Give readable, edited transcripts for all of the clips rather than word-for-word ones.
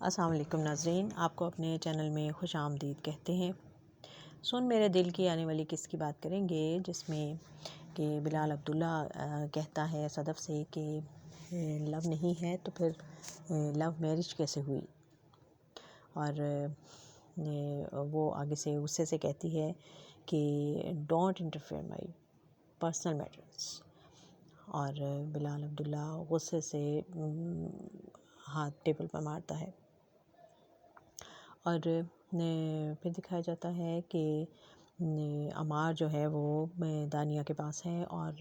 السلام علیکم ناظرین، آپ کو اپنے چینل میں خوش آمدید کہتے ہیں۔ سن میرے دل کی آنے والی قصے کی بات کریں گے، جس میں کہ بلال عبداللہ کہتا ہے صدف سے کہ لو نہیں ہے تو پھر لو میرج کیسے ہوئی، اور وہ آگے سے غصے سے کہتی ہے کہ don't interfere my personal matters, اور بلال عبداللہ غصے سے ہاتھ ٹیبل پر مارتا ہے، اور پھر دکھایا جاتا ہے کہ عمار جو ہے وہ دانیہ کے پاس ہے اور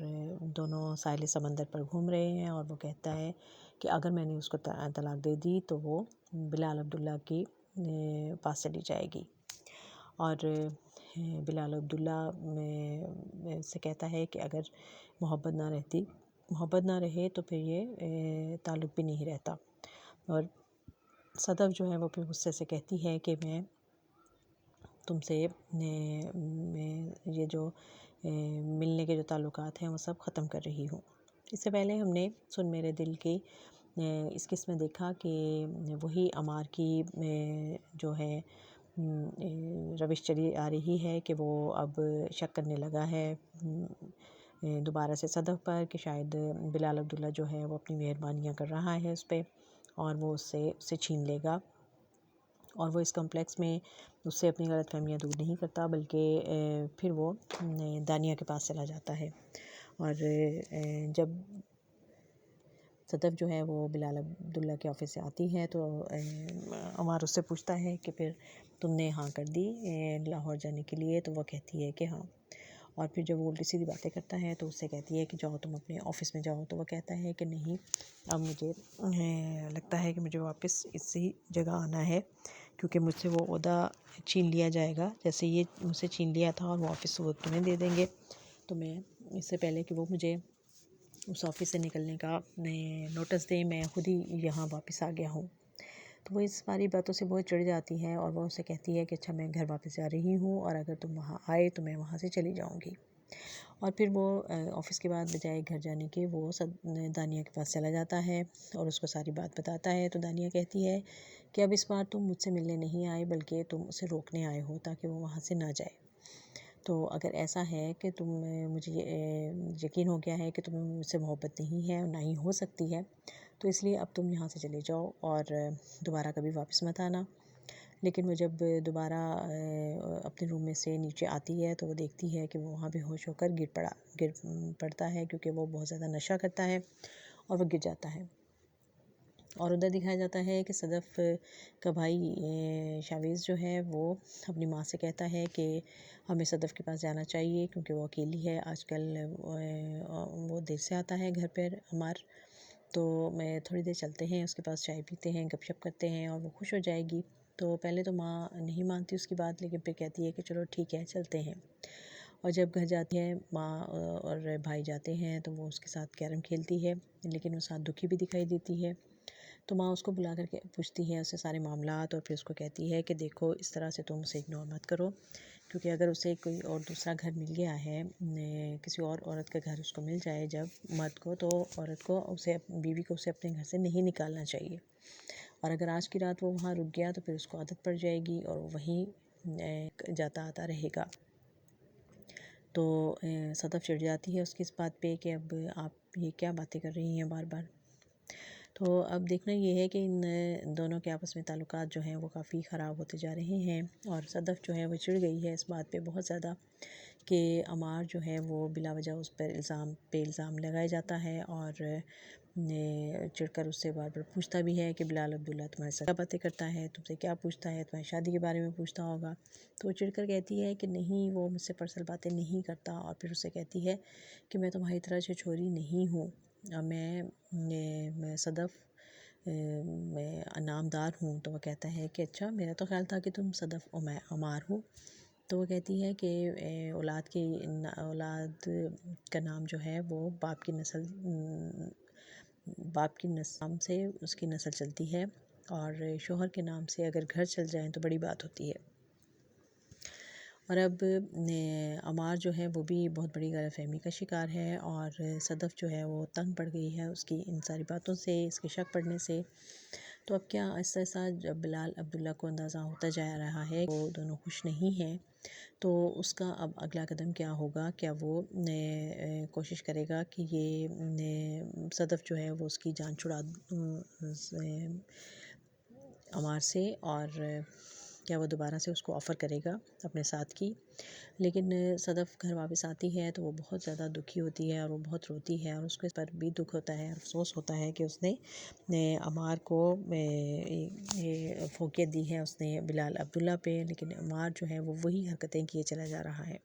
دونوں ساحل سمندر پر گھوم رہے ہیں، اور وہ کہتا ہے کہ اگر میں نے اس کو طلاق دے دی تو وہ بلال عبداللہ کی پاس چلی جائے گی، اور بلال عبداللہ سے کہتا ہے کہ اگر محبت نہ رہے تو پھر یہ تعلق بھی نہیں رہتا، اور صدف جو ہے وہ پھر غصے سے کہتی ہے کہ میں تم سے یہ جو ملنے کے جو تعلقات ہیں وہ سب ختم کر رہی ہوں۔ اس سے پہلے ہم نے سن میرے دل کی اس قسم میں دیکھا کہ وہی عمار کی جو ہے روش چلی آ رہی ہے کہ وہ اب شک کرنے لگا ہے دوبارہ سے صدف پر کہ شاید بلال عبداللہ جو ہے وہ اپنی مہربانیاں کر رہا ہے اس پہ، اور وہ اسے چھین لے گا، اور وہ اس کمپلیکس میں اس سے اپنی غلط فہمیاں دور نہیں کرتا، بلکہ پھر وہ دانیہ کے پاس چلا جاتا ہے، اور جب صدف جو ہے وہ بلال عبداللہ کے آفس سے آتی ہے تو عمار اس سے پوچھتا ہے کہ پھر تم نے ہاں کر دی لاہور جانے کے لیے، تو وہ کہتی ہے کہ ہاں، اور پھر جب وہ الٹی سیدھی باتیں کرتا ہے تو اس سے کہتی ہے کہ جاؤ تم اپنے آفس میں جاؤ، تو وہ کہتا ہے کہ نہیں، اب مجھے لگتا ہے کہ مجھے واپس اسی جگہ آنا ہے، کیونکہ مجھ سے وہ عہدہ چھین لیا جائے گا، جیسے یہ مجھ سے چھین لیا تھا، اور وہ آفس وہ تمہیں دے دیں گے، تو میں اس سے پہلے کہ وہ مجھے اس آفس سے نکلنے کا نوٹس دیں، میں خود ہی یہاں واپس آ گیا ہوں۔ تو وہ اس ساری باتوں سے بہت چڑھ جاتی ہے، اور وہ اسے کہتی ہے کہ اچھا میں گھر واپس جا رہی ہوں، اور اگر تم وہاں آئے تو میں وہاں سے چلی جاؤں گی، اور پھر وہ آفس کے بعد بجائے گھر جانے کے وہ دانیہ کے پاس چلا جاتا ہے اور اس کو ساری بات بتاتا ہے، تو دانیہ کہتی ہے کہ اب اس بار تم مجھ سے ملنے نہیں آئے بلکہ تم اسے روکنے آئے ہو تاکہ وہ وہاں سے نہ جائے، تو اگر ایسا ہے کہ تم مجھے یقین ہو گیا ہے کہ تمہیں مجھ سے محبت نہیں ہے اور نہ ہی ہو سکتی ہے، تو اس لیے اب تم یہاں سے چلے جاؤ اور دوبارہ کبھی واپس مت آنا۔ لیکن وہ جب دوبارہ اپنے روم میں سے نیچے آتی ہے تو وہ دیکھتی ہے کہ وہ وہاں بے ہوش ہو کر گر پڑتا ہے، کیونکہ وہ بہت زیادہ نشہ کرتا ہے اور وہ گر جاتا ہے، اور ادھر دکھایا جاتا ہے کہ صدف کا بھائی شاویز جو ہے وہ اپنی ماں سے کہتا ہے کہ ہمیں صدف کے پاس جانا چاہیے کیونکہ وہ اکیلی ہے، آج کل وہ دیر سے آتا ہے گھر پر عمار، تو میں تھوڑی دیر چلتے ہیں اس کے پاس، چائے پیتے ہیں، گپ شپ کرتے ہیں، اور وہ خوش ہو جائے گی۔ تو پہلے تو ماں نہیں مانتی اس کی بات، لیکن پھر کہتی ہے کہ چلو ٹھیک ہے چلتے ہیں، اور جب گھر جاتی ہے ماں اور بھائی جاتے ہیں تو وہ اس کے ساتھ کیرم کھیلتی ہے، لیکن وہ ساتھ دکھی بھی دکھائی دیتی ہے، تو ماں اس کو بلا کر کے پوچھتی ہے اس سے سارے معاملات، اور پھر اس کو کہتی ہے کہ دیکھو اس طرح سے تم اسے اگنور مت کرو، کیونکہ اگر اسے کوئی اور دوسرا گھر مل گیا ہے، کسی اور عورت کا گھر اس کو مل جائے جب مرد کو، تو عورت کو بیوی کو اسے اپنے گھر سے نہیں نکالنا چاہیے، اور اگر آج کی رات وہ وہاں رک گیا تو پھر اس کو عادت پڑ جائے گی اور وہ وہیں جاتا آتا رہے گا۔ تو صدف چڑھ جاتی ہے اس کی اس بات پہ کہ اب آپ یہ کیا باتیں کر رہی ہیں بار بار، تو اب دیکھنا یہ ہے کہ ان دونوں کے آپس میں تعلقات جو ہیں وہ کافی خراب ہوتے جا رہے ہیں، اور صدف جو ہے وہ چڑھ گئی ہے اس بات پہ بہت زیادہ کہ عمار جو ہے وہ بلا وجہ اس پر الزام لگایا جاتا ہے، اور چڑھ کر اس سے بار بار پوچھتا بھی ہے کہ بلال عبداللہ تمہارے ساتھ کیا باتیں کرتا ہے، تم سے کیا پوچھتا ہے، تمہاری شادی کے بارے میں پوچھتا ہوگا، تو وہ چڑھ کر کہتی ہے کہ نہیں، وہ مجھ سے پرسنل باتیں نہیں کرتا، اور پھر اسے کہتی ہے کہ میں تمہاری طرح سے چھوری نہیں ہوں، میں صدف میں نامدار ہوں، تو وہ کہتا ہے کہ اچھا، میرا تو خیال تھا کہ تم صدف عمار ہو، تو وہ کہتی ہے کہ اولاد کا نام جو ہے وہ باپ کی نسل سے اس کی نسل چلتی ہے، اور شوہر کے نام سے اگر گھر چل جائیں تو بڑی بات ہوتی ہے، اور اب عمار جو ہے وہ بھی بہت بڑی غلط فہمی کا شکار ہے، اور صدف جو ہے وہ تنگ پڑ گئی ہے اس کی ان ساری باتوں سے، اس کے شک پڑنے سے، تو اب کیا آہستہ آہستہ جب بلال عبداللہ کو اندازہ ہوتا جا رہا ہے وہ دونوں خوش نہیں ہیں، تو اس کا اب اگلا قدم کیا ہوگا؟ کیا وہ کوشش کرے گا کہ یہ صدف جو ہے وہ اس کی جان چھڑا عمار سے، اور کیا وہ دوبارہ سے اس کو آفر کرے گا اپنے ساتھ کی؟ لیکن صدف گھر واپس آتی ہے تو وہ بہت زیادہ دکھی ہوتی ہے اور وہ بہت روتی ہے، اور اس کے پر بھی دکھ ہوتا ہے، افسوس ہوتا ہے کہ اس نے عمار کو فوقیت دی ہے اس نے بلال عبداللہ پہ، لیکن عمار جو ہے وہ وہی حرکتیں کیے چلا جا رہا ہے۔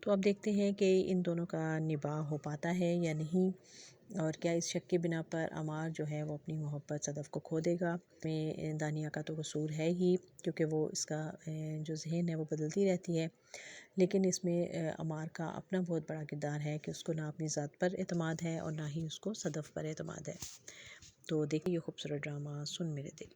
تو اب دیکھتے ہیں کہ ان دونوں کا نباہ ہو پاتا ہے یا نہیں، اور کیا اس شک کے بنا پر عمار جو ہے وہ اپنی محبت صدف کو کھو دے گا؟ میں دانیہ کا تو قصور ہے ہی، کیونکہ وہ اس کا جو ذہن ہے وہ بدلتی رہتی ہے، لیکن اس میں عمار کا اپنا بہت بڑا کردار ہے کہ اس کو نہ اپنی ذات پر اعتماد ہے اور نہ ہی اس کو صدف پر اعتماد ہے۔ تو دیکھیے یہ خوبصورت ڈرامہ سن میرے دل۔